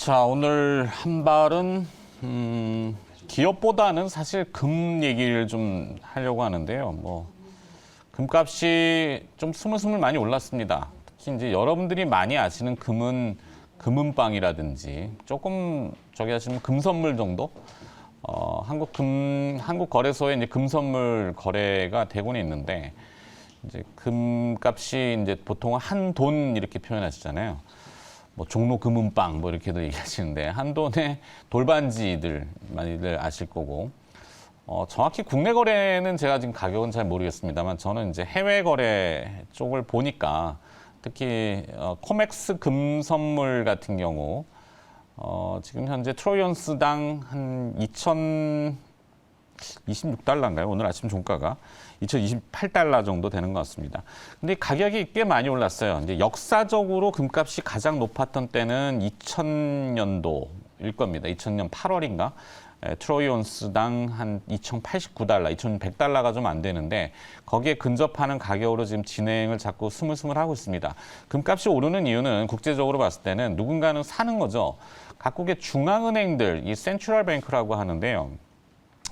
자, 오늘 한 발은 기업보다는 사실 금 얘기를 좀 하려고 하는데요. 금값이 좀 스물스물 많이 올랐습니다. 특히 이제 여러분들이 많이 아시는 금은방이라든지 조금 저기 하시면 금선물 정도? 한국 거래소에 이제 금선물 거래가 되고는 있는데 이제 금값이 이제 보통 한 돈 이렇게 표현하시잖아요. 종로 금은방 이렇게도 얘기하시는데 한돈의 돌반지들 많이들 아실 거고 정확히 국내 거래는 제가 지금 가격은 잘 모르겠습니다만 저는 이제 해외 거래 쪽을 보니까 특히 코맥스 금선물 같은 경우 지금 현재 트로이 온스당 한 2,026달러인가요? 오늘 아침 종가가 2,028달러 정도 되는 것 같습니다. 근데 가격이 꽤 많이 올랐어요. 이제 역사적으로 금값이 가장 높았던 때는 2000년도일 겁니다. 2000년 8월인가? 트로이 온스당 한 2,089달러, 2,100달러가 좀 안 되는데 거기에 근접하는 가격으로 지금 진행을 자꾸 스물스물 하고 있습니다. 금값이 오르는 이유는 국제적으로 봤을 때는 누군가는 사는 거죠. 각국의 중앙은행들, 이 센트럴 뱅크라고 하는데요.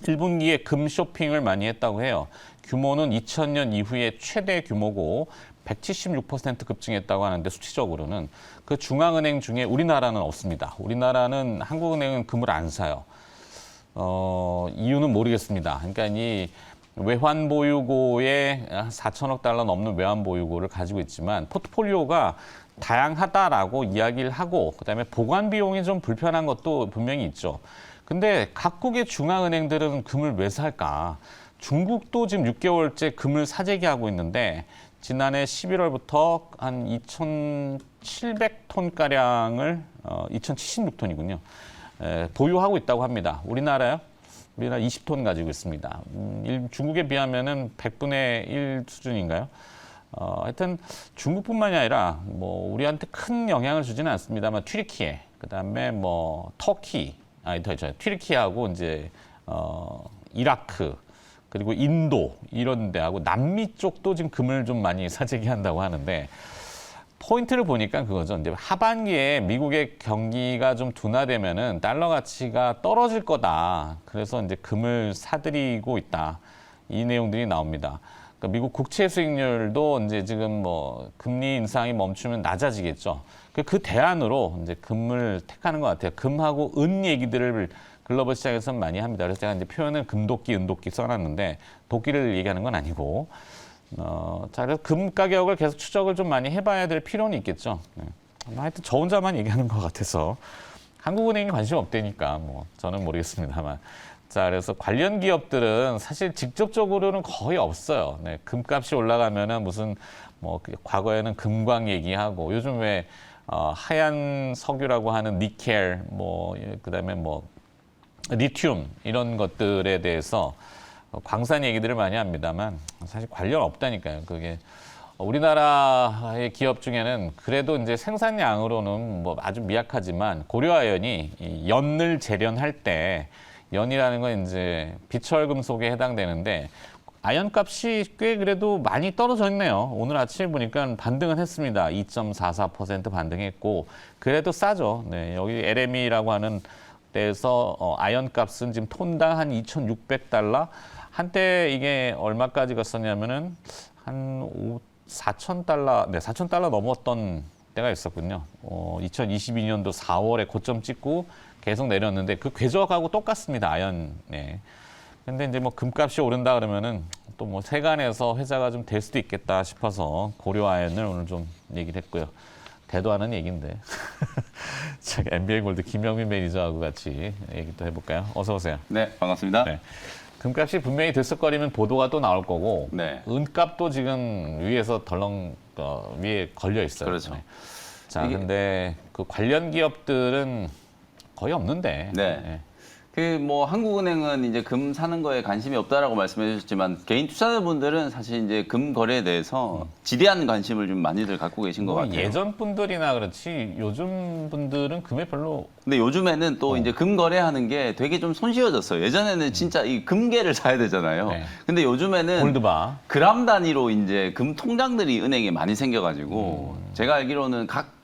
1분기에 금 쇼핑을 많이 했다고 해요. 규모는 2000년 이후에 최대 규모고 176% 급증했다고 하는데 수치적으로는 그 중앙은행 중에 우리나라는 없습니다. 우리나라는 한국은행은 금을 안 사요. 이유는 모르겠습니다. 그러니까 이 외환보유고에 4천억 달러 넘는 외환보유고를 가지고 있지만 포트폴리오가 다양하다라고 이야기를 하고 그다음에 보관 비용이 좀 불편한 것도 분명히 있죠. 근데 각국의 중앙은행들은 금을 왜 살까? 중국도 지금 6개월째 금을 사재기하고 있는데 지난해 11월부터 한 2,700톤가량을 2,076톤이군요. 보유하고 있다고 합니다. 우리나라 20톤 가지고 있습니다. 중국에 비하면은 100분의 1 수준인가요? 하여튼 중국뿐만이 아니라 우리한테 큰 영향을 주지는 않습니다만 튀르키예, 그다음에 터키, 튀르키예하고 이제 이라크 그리고 인도 이런 데하고 남미 쪽도 지금 금을 좀 많이 사재기 한다고 하는데 포인트를 보니까 그거죠. 이제 하반기에 미국의 경기가 좀 둔화되면은 달러 가치가 떨어질 거다. 그래서 이제 금을 사들이고 있다. 이 내용들이 나옵니다. 그러니까 미국 국채 수익률도 이제 지금 금리 인상이 멈추면 낮아지겠죠. 그 대안으로 이제 금을 택하는 것 같아요. 금하고 은 얘기들을 글로벌 시장에서는 많이 합니다. 그래서 제가 이제 표현은 금도끼, 은도끼 써놨는데 도끼를 얘기하는 건 아니고. 그래서 금 가격을 계속 추적을 좀 많이 해봐야 될 필요는 있겠죠. 하여튼 저 혼자만 얘기하는 것 같아서 한국은행이 관심 없다니까 저는 모르겠습니다만. 자, 그래서 관련 기업들은 사실 직접적으로는 거의 없어요. 네, 금값이 올라가면은 무슨 과거에는 금광 얘기하고 요즘 왜 하얀 석유라고 하는 니켈 그다음에 리튬 이런 것들에 대해서 광산 얘기들을 많이 합니다만 사실 관련 없다니까요. 그게 우리나라의 기업 중에는 그래도 이제 생산량으로는 아주 미약하지만 고려아연이 이 연을 재련할 때 연이라는 건 이제 비철금속에 해당되는데 아연 값이 꽤 그래도 많이 떨어져 있네요. 오늘 아침에 보니까 반등은 했습니다. 2.44% 반등했고 그래도 싸죠. 네, 여기 LME라고 하는 데에서 아연 값은 지금 톤당 한 2,600달러. 한때 이게 얼마까지 갔었냐면은 한 4,000달러, 네, 4,000달러 넘었던 때가 있었군요. 2022년도 4월에 고점 찍고 계속 내렸는데 그 궤적하고 똑같습니다. 아연. 네. 근데 이제 금값이 오른다 그러면은 또 세간에서 회자가 좀 될 수도 있겠다 싶어서 고려 아연을 오늘 좀 얘기를 했고요. 대도 하는 얘기인데. NBA 골드 김영민 매니저하고 같이 얘기 또 해볼까요? 어서 오세요. 네, 반갑습니다. 네. 금값이 분명히 들썩거리면 보도가 또 나올 거고 네. 은값도 지금 위에서 덜렁 위에 걸려 있어요. 그렇죠. 네. 자, 근데 그 관련 기업들은 거의 없는데. 네. 네. 한국은행은 이제 금 사는 거에 관심이 없다라고 말씀해 주셨지만 개인 투자자분들은 사실 이제 금 거래에 대해서 지대한 관심을 좀 많이들 갖고 계신 것 같아요. 예전 분들이나 그렇지 요즘 분들은 금에 별로. 근데 요즘에는 또 이제 금 거래하는 게 되게 좀 손쉬워졌어요. 예전에는 진짜 이 금괴를 사야 되잖아요. 네. 근데 요즘에는 골드바. 그람 단위로 이제 금 통장들이 은행에 많이 생겨가지고 제가 알기로는 각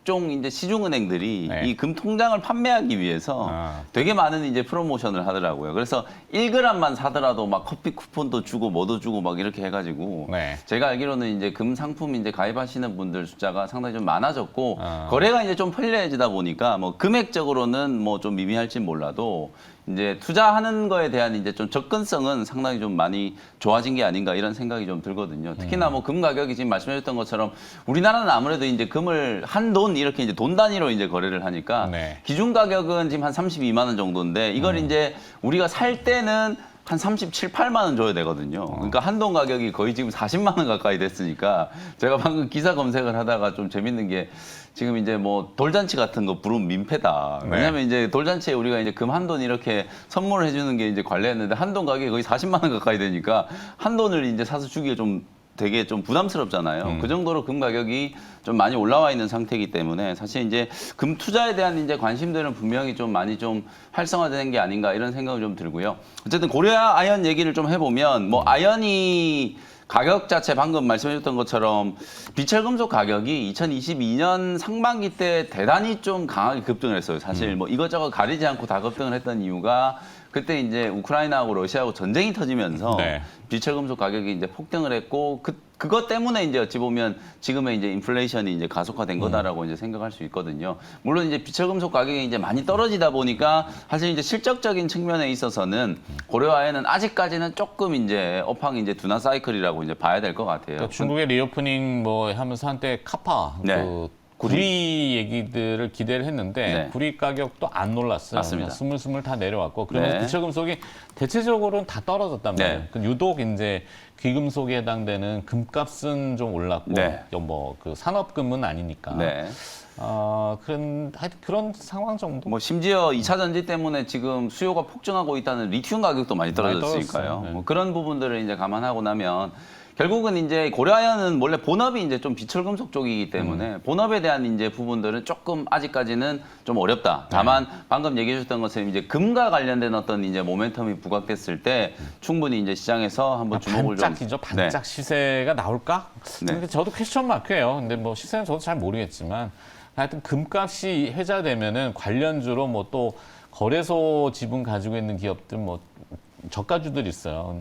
각종 이제 시중은행들이 네. 이 금 통장을 판매하기 위해서 되게 많은 이제 프로모션을 하더라고요. 그래서 1g만 사더라도 막 커피 쿠폰도 주고 뭐도 주고 막 이렇게 해가지고 네. 제가 알기로는 이제 금 상품 이제 가입하시는 분들 숫자가 상당히 좀 많아졌고 아. 거래가 이제 좀 편리해지다 보니까 뭐 금액적으로는 뭐 좀 미미할진 몰라도 이제 투자하는 거에 대한 이제 좀 접근성은 상당히 좀 많이 좋아진 게 아닌가 이런 생각이 좀 들거든요. 특히나 뭐 금 가격이 지금 말씀하셨던 것처럼 우리나라는 아무래도 이제 금을 한 돈 이렇게 이제 돈 단위로 이제 거래를 하니까 네. 기준 가격은 지금 한 32만 원 정도인데 이걸 이제 우리가 살 때는 한 37, 8만 원 줘야 되거든요. 그러니까 한돈 가격이 거의 지금 40만 원 가까이 됐으니까 제가 방금 기사 검색을 하다가 좀 재밌는 게 지금 이제 뭐 돌잔치 같은 거 부르면 민폐다. 네. 왜냐면 이제 돌잔치에 우리가 이제 금 한 돈 이렇게 선물을 해주는 게 이제 관례였는데 한돈 가격이 거의 40만 원 가까이 되니까 한 돈을 이제 사서 주기가 좀 되게 좀 부담스럽잖아요. 그 정도로 금 가격이 좀 많이 올라와 있는 상태이기 때문에 사실 이제 금 투자에 대한 이제 관심들은 분명히 좀 많이 좀 활성화된 게 아닌가 이런 생각이 좀 들고요. 어쨌든 고려아 아연 얘기를 좀 해보면 뭐 아연이 가격 자체 방금 말씀해줬던 것처럼 비철금속 가격이 2022년 상반기 때 대단히 좀 강하게 급등을 했어요. 사실 뭐 이것저것 가리지 않고 다 급등을 했던 이유가 그때 이제 우크라이나하고 러시아하고 전쟁이 터지면서 네. 비철금속 가격이 이제 폭등을 했고 그것 때문에 이제 어찌 보면 지금의 이제 인플레이션이 이제 가속화된 거다라고 이제 생각할 수 있거든요. 물론 이제 비철금속 가격이 이제 많이 떨어지다 보니까 사실 이제 실적적인 측면에 있어서는 고려아연은 아직까지는 조금 이제 업황이 이제 둔화 사이클이라고 이제 봐야 될 것 같아요. 그러니까 중국의 리오프닝 뭐 하면서 한때 카파 네. 그 구리 얘기들을 기대를 했는데 네. 구리 가격도 안 놀랐어요. 맞습니다. 그냥 스물스물 다 내려왔고 그러면서 네. 비철금속이 대체적으로는 다 떨어졌단 말이에요. 네. 그 유독 이제 귀금속에 해당되는 금값은 좀 올랐고 네. 뭐 그 산업금은 아니니까. 네. 하여튼 그런 상황 정도. 뭐 심지어 2차 전지 때문에 지금 수요가 폭증하고 있다는 리튬 가격도 많이 많이 떨어졌으니까요. 떨어졌어요. 네. 뭐 그런 부분들을 이제 감안하고 나면 결국은 이제 고려아연은 원래 본업이 이제 좀 비철금속 쪽이기 때문에 본업에 대한 이제 부분들은 조금 아직까지는 좀 어렵다. 다만 방금 얘기해 주셨던 것처럼 이제 금과 관련된 어떤 이제 모멘텀이 부각됐을 때 충분히 이제 시장에서 한번 주목을 좀 반짝이죠. 반짝 시세가 나올까? 네. 근데 저도 퀘스천 마크예요. 근데 뭐 시세는 저도 잘 모르겠지만 하여튼 금값이 회자되면은 관련주로 뭐 또 거래소 지분 가지고 있는 기업들 뭐 저가주들 있어요.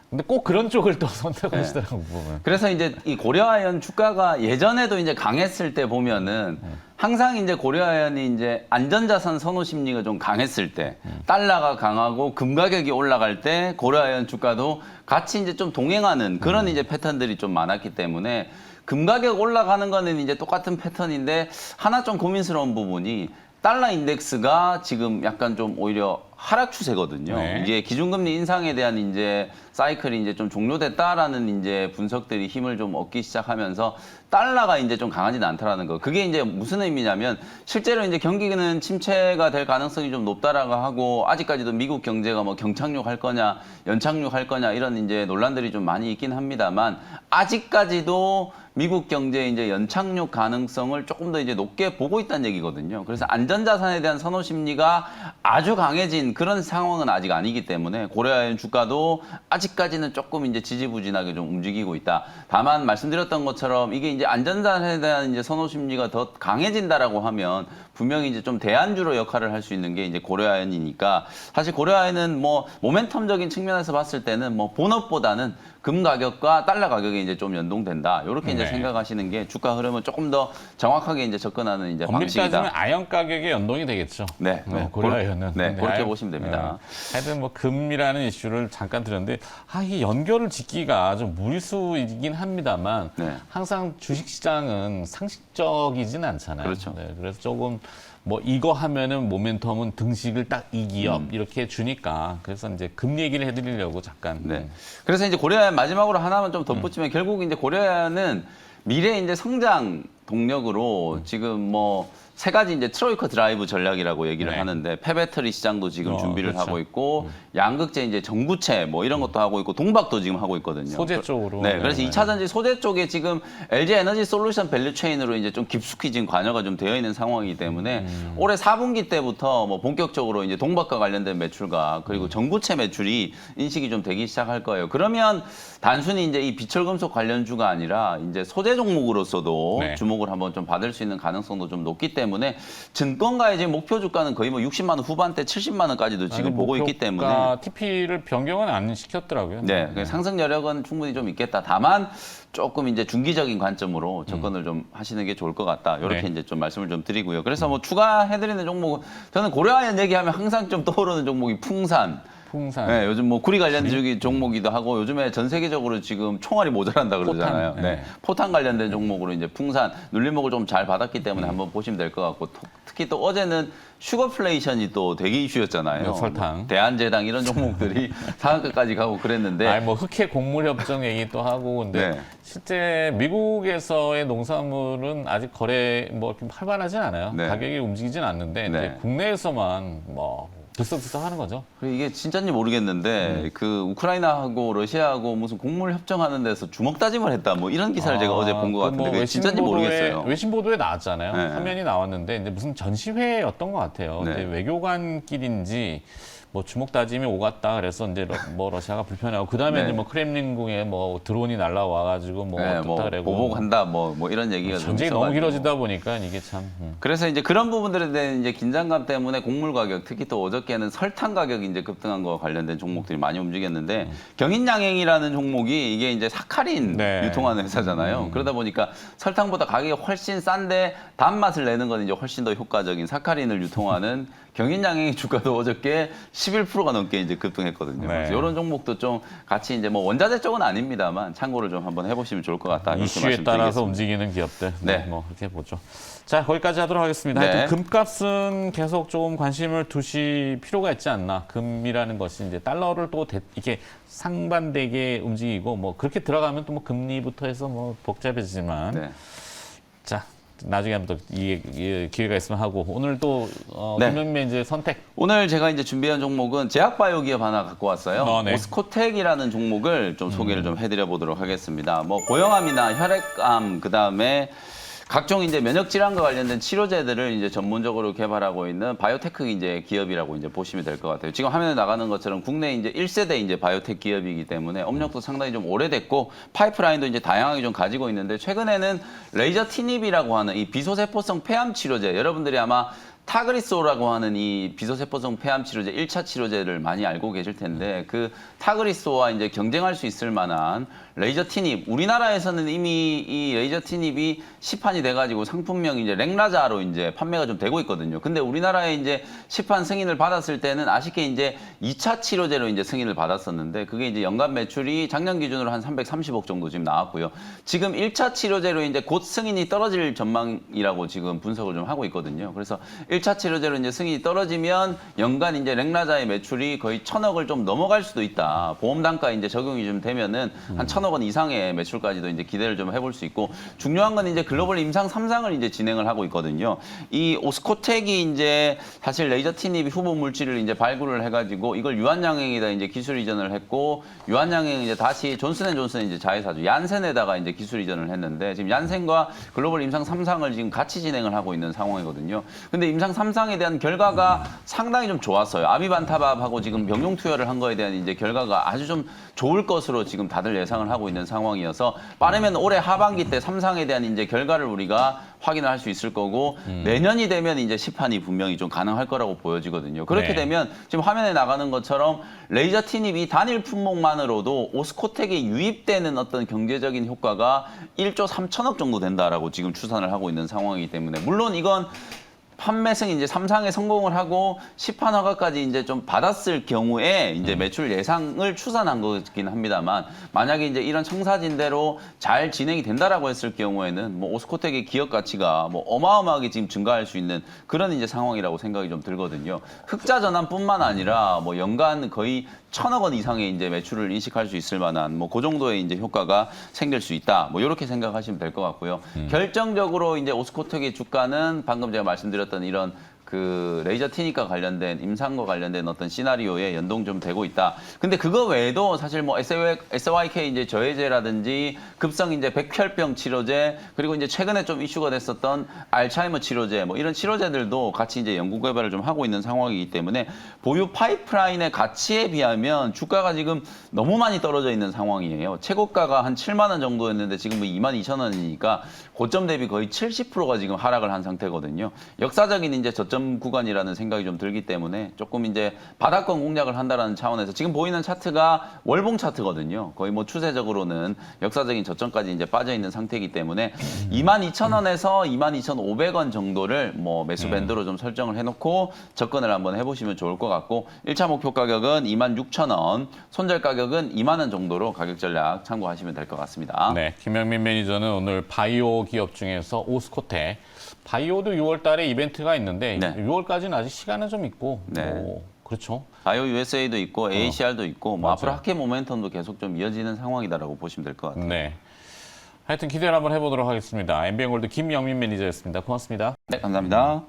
근데 꼭 그런 쪽을 또 선택하시더라고요. 보면. 그래서 이제 이 고려아연 주가가 예전에도 이제 강했을 때 보면은 항상 이제 고려아연이 이제 안전자산 선호 심리가 좀 강했을 때 달러가 강하고 금 가격이 올라갈 때 고려아연 주가도 같이 이제 좀 동행하는 그런 이제 패턴들이 좀 많았기 때문에 금 가격 올라가는 거는 이제 똑같은 패턴인데 하나 좀 고민스러운 부분이 달러 인덱스가 지금 약간 좀 오히려 하락 추세거든요. 네. 이게 기준금리 인상에 대한 이제 사이클이 이제 좀 종료됐다라는 이제 분석들이 힘을 좀 얻기 시작하면서 달러가 이제 좀 강하지는 않다라는 거. 그게 이제 무슨 의미냐면 실제로 이제 경기는 침체가 될 가능성이 좀 높다라고 하고 아직까지도 미국 경제가 뭐 경착륙 할 거냐, 연착륙 할 거냐 이런 이제 논란들이 좀 많이 있긴 합니다만 아직까지도 미국 경제의 이제 연착륙 가능성을 조금 더 이제 높게 보고 있다는 얘기거든요. 그래서 안전자산에 대한 선호 심리가 아주 강해진 그런 상황은 아직 아니기 때문에 고려아연 주가도 아직까지는 조금 이제 지지부진하게 좀 움직이고 있다. 다만 말씀드렸던 것처럼 이게 이제 안전자산에 대한 이제 선호 심리가 더 강해진다라고 하면 분명히 이제 좀 대안주로 역할을 할 수 있는 게 이제 고려아연이니까 사실 고려아연은 뭐 모멘텀적인 측면에서 봤을 때는 뭐 본업보다는 금 가격과 달러 가격이 이제 좀 연동된다. 이렇게 이제 네. 생각하시는 게 주가 흐름은 조금 더 정확하게 이제 접근하는 이제 엄밀히 따지면 방식이다. 아연 가격에 연동이 되겠죠. 네, 고려아연은. 네, 근데 그렇게 아연- 보시면 됩니다. 하여튼 뭐 금이라는 이슈를 잠깐 드렸는데 이 연결을 짓기가 좀 무리수이긴 합니다만 네. 항상 주식시장은 상식적이진 않잖아요. 그렇죠. 네, 그래서 조금 뭐 이거 하면은 모멘텀은 등식을 딱 이 기업 이렇게 주니까 그래서 이제 금 얘기를 해드리려고 잠깐. 네. 그래서 이제 고려아연 마지막으로 하나만 좀 덧붙이면 결국 이제 고려아연은 미래 이제 성장 동력으로 지금 뭐 세 가지 이제 트로이커 드라이브 전략이라고 얘기를 네. 하는데 폐배터리 시장도 지금 준비를 그렇죠. 하고 있고 양극재 이제 전구체 뭐 이런 것도 하고 있고 동박도 지금 하고 있거든요. 소재 쪽으로. 네, 그래서 2차 전지 소재 쪽에 지금 LG 에너지 솔루션 밸류 체인으로 이제 좀 깊숙이 지금 관여가 좀 되어 있는 상황이기 때문에 올해 4분기 때부터 뭐 본격적으로 이제 동박과 관련된 매출과 그리고 전구체 매출이 인식이 좀 되기 시작할 거예요. 그러면 단순히 이제 이 비철금속 관련주가 아니라 이제 소재 종목으로서도 네. 주목을 한번 좀 받을 수 있는 가능성도 좀 높기 때문에 증권가의 지금 목표 주가는 거의 뭐 60만 원 후반대 70만 원까지도 지금 보고 있기 때문에 TP를 변경은 안 시켰더라고요. 네, 상승 여력은 충분히 좀 있겠다. 다만 조금 이제 중기적인 관점으로 접근을 좀 하시는 게 좋을 것 같다. 이렇게 네. 이제 좀 말씀을 좀 드리고요. 그래서 뭐 추가해드리는 종목은 저는 고려아연 얘기하면 항상 좀 떠오르는 종목이 풍산. 풍산. 네, 요즘 뭐 구리 관련주기 종목이기도 하고 요즘에 전 세계적으로 지금 총알이 모자란다 그러잖아요. 포탄, 네. 네. 포탄 관련된 종목으로 이제 풍산 눌림목을 좀 잘 받았기 때문에 한번 보시면 될 것 같고 특히 또 어제는 슈거플레이션이 또 되게 이슈였잖아요. 네, 설탕. 뭐 대한제당 이런 종목들이 상한가까지 가고 그랬는데 아니 뭐 흑해 곡물 협정 얘기 또 하고 근데 네. 실제 미국에서의 농산물은 아직 거래 뭐 이렇게 활발하진 않아요. 네. 가격이 움직이진 않는데 네. 이제 국내에서만 뭐 들썩들썩 하는 거죠. 그리고 이게 진짜인지 모르겠는데 그 우크라이나하고 러시아하고 무슨 곡물 협정하는 데서 주먹 다짐을 했다 뭐 이런 기사를 제가 어제 본 것 같은데 그게 진짜인지 모르겠어요. 외신 보도에 나왔잖아요. 네. 화면이 나왔는데 이제 무슨 전시회였던 것 같아요. 네. 이제 외교관끼리인지 뭐 주먹 다짐이 오갔다 그래서 이제 뭐 러시아가 불편하고 그다음에 네. 이제 뭐 크렘린궁에 뭐 드론이 날라와가지고 뭐 네, 어떻다 뭐 그래고 보복한다 뭐 이런 얘기가 좀 전쟁이 너무 있어가지고. 길어지다 보니까 이게 참. 그래서 이제 그런 부분들에 대한 이제 긴장감 때문에 곡물 가격, 특히 또 어저께는 설탕 가격이 이제 급등한 거와 관련된 종목들이 많이 움직였는데 경인양행이라는 종목이 이게 이제 사카린 네. 유통하는 회사잖아요. 그러다 보니까 설탕보다 가격이 훨씬 싼데 단맛을 내는 건 이제 훨씬 더 효과적인 사카린을 유통하는 경인양행의 주가도 어저께 11%가 넘게 이제 급등했거든요. 네. 그래서 이런 종목도 좀 같이 이제 뭐 원자재 쪽은 아닙니다만 참고를 좀 한번 해보시면 좋을 것 같다. 이렇게 이슈에 따라서 말씀드리겠습니다. 움직이는 기업들. 네. 뭐 이렇게 보죠. 자, 거기까지 하도록 하겠습니다. 네. 하여튼 금값은 계속 좀 관심을 두실 필요가 있지 않나. 금이라는 것이 이제 달러를 또 이렇게 상반되게 움직이고 뭐 그렇게 들어가면 또 뭐 금리부터 해서 뭐 복잡해지지만 네. 자, 나중에 한번 또 이 기회가 있으면 하고 오늘 또 네. 김영민 이제 선택. 오늘 제가 이제 준비한 종목은 제약바이오 기업 하나 갖고 왔어요. 네. 오스코텍이라는 종목을 좀 소개를 좀 해드려 보도록 하겠습니다. 뭐 고형암이나 혈액암 그다음에 각종 이제 면역 질환과 관련된 치료제들을 이제 전문적으로 개발하고 있는 바이오테크 이제 기업이라고 이제 보시면 될 것 같아요. 지금 화면에 나가는 것처럼 국내 이제 1세대 이제 바이오텍 기업이기 때문에 업력도 상당히 좀 오래됐고 파이프라인도 이제 다양하게 좀 가지고 있는데 최근에는 레이저 티닙이라고 하는 이 비소세포성 폐암 치료제 여러분들이 아마 타그리소라고 하는 이 비소세포성 폐암 치료제 1차 치료제를 많이 알고 계실 텐데 그 타그리소와 이제 경쟁할 수 있을 만한 레이저 티닙 우리나라에서는 이미 이 레이저 티닙이 시판이 돼가지고 상품명이 이제 렉라자로 이제 판매가 좀 되고 있거든요. 근데 우리나라에 이제 시판 승인을 받았을 때는 아쉽게 이제 2차 치료제로 이제 승인을 받았었는데 그게 이제 연간 매출이 작년 기준으로 한 330억 정도 지금 나왔고요. 지금 1차 치료제로 이제 곧 승인이 떨어질 전망이라고 지금 분석을 좀 하고 있거든요. 그래서 1차 치료제로 이제 승인이 떨어지면 연간 이제 렉라자의 매출이 거의 1,000억을 좀 넘어갈 수도 있다. 보험 단가 이제 적용이 좀 되면은 한 1,000억 원 이상의 매출까지도 이제 기대를 좀 해볼 수 있고 중요한 건 이제 글로벌 임상 3상을 이제 진행을 하고 있거든요. 이 오스코텍이 이제 사실 레이저 티닙 후보 물질을 이제 발굴을 해가지고 이걸 유한양행에다 이제 기술 이전을 했고 유한양행 이제 다시 존슨앤존슨 이제 자회사죠 얀센에다가 이제 기술 이전을 했는데 지금 얀센과 글로벌 임상 3상을 지금 같이 진행을 하고 있는 상황이거든요. 근데 임상 3상에 대한 결과가 상당히 좀 좋았어요. 아미반타밥하고 지금 병용 투여를 한 거에 대한 이제 결과가 아주 좀 좋을 것으로 지금 다들 예상을 하고 있는 상황이어서 빠르면 올해 하반기 때 3상에 대한 이제 결과를 우리가 확인을 할 수 있을 거고 내년이 되면 이제 시판이 분명히 좀 가능할 거라고 보여지거든요. 그렇게 네. 되면 지금 화면에 나가는 것처럼 레이저 티닙이 단일 품목만으로도 오스코텍에 유입되는 어떤 경제적인 효과가 1조 3천억 정도 된다라고 지금 추산을 하고 있는 상황이기 때문에 물론 이건 판매 승인 이제 3상에 성공을 하고 시판 허가까지 이제 좀 받았을 경우에 이제 매출 예상을 추산한 거긴 합니다만 만약에 이제 이런 청사진대로 잘 진행이 된다라고 했을 경우에는 뭐 오스코텍의 기업 가치가 뭐 어마어마하게 지금 증가할 수 있는 그런 이제 상황이라고 생각이 좀 들거든요. 흑자 전환뿐만 아니라 뭐 연간 거의 천억 원 이상의 이제 매출을 인식할 수 있을 만한 뭐 그 정도의 이제 효과가 생길 수 있다. 뭐 이렇게 생각하시면 될 것 같고요. 결정적으로 이제 오스코텍의 주가는 방금 제가 말씀드렸던 이런 그 레이저 티닉과 관련된 임상과 관련된 어떤 시나리오에 연동 좀 되고 있다. 근데 그거 외에도 사실 뭐 SYK 이제 저해제라든지 급성 이제 백혈병 치료제 그리고 이제 최근에 좀 이슈가 됐었던 알츠하이머 치료제 뭐 이런 치료제들도 같이 이제 연구 개발을 좀 하고 있는 상황이기 때문에 보유 파이프라인의 가치에 비하면 주가가 지금 너무 많이 떨어져 있는 상황이에요. 최고가가 한 7만 원 정도였는데 지금 뭐 22,000원이니까 고점 대비 거의 70%가 지금 하락을 한 상태거든요. 역사적인 이제 저점 구간이라는 생각이 좀 들기 때문에 조금 이제 바닥권 공략을 한다라는 차원에서 지금 보이는 차트가 월봉 차트거든요. 거의 뭐 추세적으로는 역사적인 저점까지 이제 빠져 있는 상태이기 때문에 22,000원에서 22,500원 정도를 뭐 매수 밴드로 좀 설정을 해놓고 접근을 한번 해보시면 좋을 것 같고 1차 목표 가격은 26,000원, 손절 가격은 2만 원 정도로 가격 전략 참고하시면 될 것 같습니다. 네, 김영민 매니저는 오늘 바이오 기업 중에서 오스코텍 바이오도 6월 달에 이벤트가 있는데 네. 6월까지는 아직 시간은 좀 있고 네. 뭐 그렇죠. 바이오 USA도 있고 ACR도 있고 뭐 맞아요. 앞으로 하계 모멘텀도 계속 좀 이어지는 상황이다라고 보시면 될 것 같아요. 네. 하여튼 기대를 한번 해보도록 하겠습니다. MBN골드 김영민 매니저였습니다. 고맙습니다. 네, 감사합니다.